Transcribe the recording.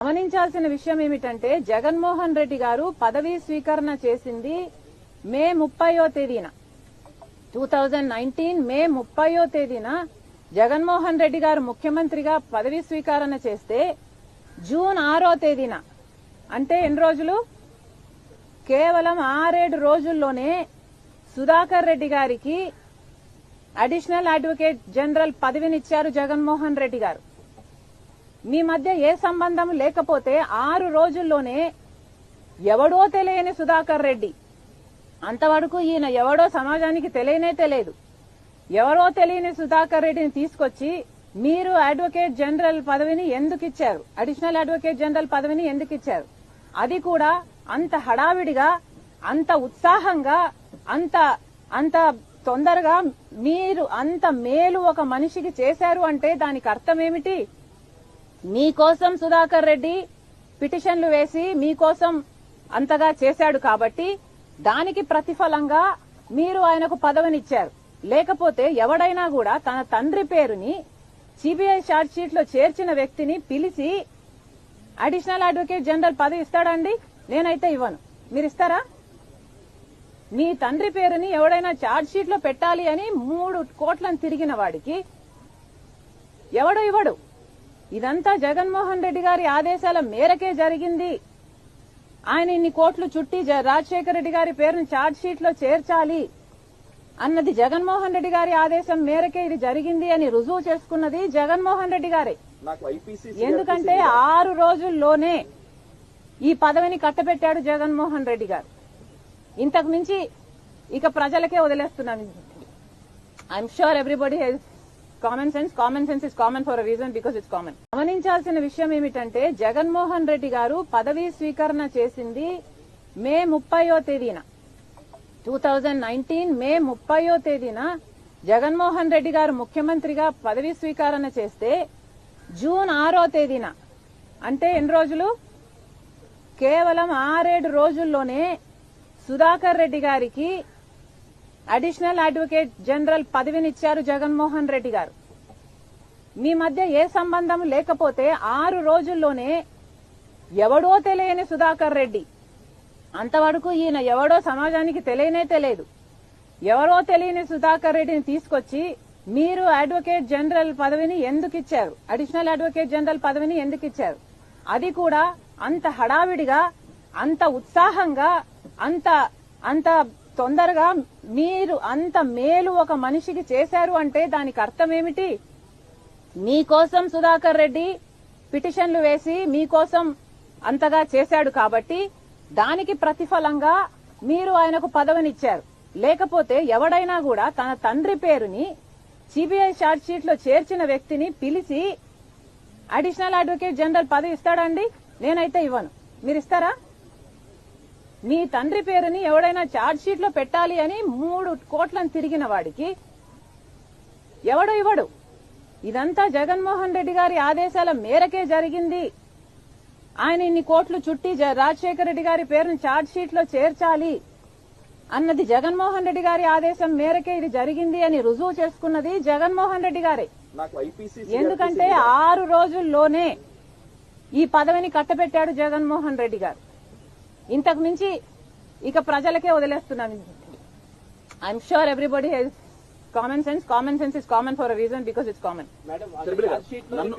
గమనించాల్సిన విషయం ఏమిటంటే జగన్మోహన్ రెడ్డి గారు పదవీ స్వీకరణ చేసింది మే 30వ తేదీన 2019 మే 30వ తేదీన జగన్మోహన్ రెడ్డి గారు ముఖ్యమంత్రిగా పదవీ స్వీకరణ చేస్తే జూన్ 6వ తేదీన అంటే ఎన్ని రోజులు కేవలం 6-7 రోజుల్లోనే సుధాకర్ రెడ్డి గారికి అడిషనల్ అడ్వకేట్ జనరల్ పదవినిచ్చారు జగన్మోహన్ రెడ్డి గారు. మీ మధ్య ఏ సంబంధం లేకపోతే 6 రోజుల్లోనే ఎవడో తెలియని సుధాకర్ రెడ్డి, అంతవరకు ఈయన ఎవడో సమాజానికి తెలియనే తెలియదు, ఎవరో తెలియని సుధాకర్ రెడ్డిని తీసుకొచ్చి మీరు అడ్వకేట్ జనరల్ పదవిని ఎందుకు ఇచ్చారు, అడిషనల్ అడ్వకేట్ జనరల్ పదవిని ఎందుకు ఇచ్చారు, అది కూడా అంత హడావిడిగా, అంత ఉత్సాహంగా, అంత తొందరగా మీరు అంత మేలు ఒక మనిషికి చేశారు అంటే దానికి అర్థం ఏమిటి? మీకోసం సుధాకర్ రెడ్డి పిటిషన్లు వేసి మీకోసం అంతగా చేశాడు కాబట్టి దానికి ప్రతిఫలంగా మీరు ఆయనకు పదవినిచ్చారు. లేకపోతే ఎవడైనా కూడా తన తండ్రి పేరుని సిబిఐ ఛార్జ్ షీట్ లో చేర్చిన వ్యక్తిని పిలిచి అడిషనల్ అడ్వకేట్ జనరల్ పదవి ఇస్తాడండి? నేనైతే ఇవ్వను. మీరు ఇస్తారా? మీ తండ్రి పేరుని ఎవడైనా ఛార్జ్ షీట్ లో పెట్టాలి అని 3 కోట్లను తిరిగిన వాడికి ఎవడు ఇవ్వడు. ఇదంతా జగన్మోహన్ రెడ్డి గారి ఆదేశాల మేరకే జరిగింది. ఆయన ఇన్ని కోట్లు చుట్టి రాజశేఖర రెడ్డి గారి పేరును ఛార్జ్ షీట్ లో చేర్చాలి అన్నది జగన్మోహన్ రెడ్డి గారి ఆదేశం మేరకే ఇది జరిగింది అని రుజువు చేసుకున్నది జగన్మోహన్ రెడ్డి గారే. ఎందుకంటే 6 రోజుల్లోనే ఈ పదవిని కట్టబెట్టాడు జగన్మోహన్ రెడ్డి గారు. ఇంతకు మించి ఇక ప్రజలకే వదిలేస్తున్నాను. I'm sure everybody has common sense. Common sense is common for a reason, because it's common. గమనించాల్సిన విషయం ఏమిటంటే జగన్మోహన్ రెడ్డి గారు పదవీ స్వీకరణ చేసింది మే 30వ తేదీన 2019 మే 30వ తేదీన జగన్మోహన్ రెడ్డి గారు ముఖ్యమంత్రిగా పదవీ స్వీకరణ చేస్తే జూన్ 6వ తేదీన అంటే ఎన్ని రోజులు కేవలం 6-7 రోజుల్లోనే సుధాకర్ రెడ్డి గారికి అడిషనల్ అడ్వకేట్ జనరల్ పదవినిచ్చారు జగన్మోహన్ రెడ్డి గారు. మీ మధ్య ఏ సంబంధం లేకపోతే 6 రోజుల్లోనే ఎవడో తెలియని సుధాకర్ రెడ్డి, అంతవరకు ఈయన ఎవడో సమాజానికి తెలియనే తెలియదు, ఎవరో తెలియని సుధాకర్ రెడ్డిని తీసుకొచ్చి మీరు అడ్వకేట్ జనరల్ పదవిని ఎందుకు ఇచ్చారు, అడిషనల్ అడ్వకేట్ జనరల్ పదవిని ఎందుకు ఇచ్చారు, అది కూడా అంత హడావిడిగా, అంత ఉత్సాహంగా, అంత తొందరగా మీరు అంత మేలు ఒక మనిషికి చేశారు అంటే దానికి అర్థం ఏమిటి? మీకోసం సుధాకర్ రెడ్డి పిటిషన్లు వేసి మీకోసం అంతగా చేశాడు కాబట్టి దానికి ప్రతిఫలంగా మీరు ఆయనకు పదవినిచ్చారు. లేకపోతే ఎవడైనా కూడా తన తండ్రి పేరుని సిబిఐ ఛార్జ్ షీట్ లో చేర్చిన వ్యక్తిని పిలిచి అడిషనల్ అడ్వకేట్ జనరల్ పదవి ఇస్తాడండి? నేనైతే ఇవ్వను. మీరు ఇస్తారా? మీ తండ్రి పేరుని ఎవడైనా ఛార్జ్ షీట్ లో పెట్టాలి అని 3 కోట్లను తిరిగిన వాడికి ఎవడు ఇవ్వడు. ఇదంతా జగన్మోహన్ రెడ్డి గారి ఆదేశాల మేరకే జరిగింది. ఆయన ఇన్ని కోట్లు చుట్టి రాజశేఖర రెడ్డి గారి పేరును ఛార్జ్ షీట్ లో చేర్చాలి అన్నది జగన్మోహన్ రెడ్డి గారి ఆదేశం మేరకే ఇది జరిగింది అని రుజువు చేసుకున్నది జగన్మోహన్ రెడ్డి గారే. ఎందుకంటే 6 రోజుల్లోనే ఈ పదవిని కట్టబెట్టాడు జగన్మోహన్ రెడ్డి గారు. ఇంతకు మించి ఇక ప్రజలకే వదిలేస్తున్నాను. I'm sure everybody has common sense. Common sense is common for a reason, because it's common.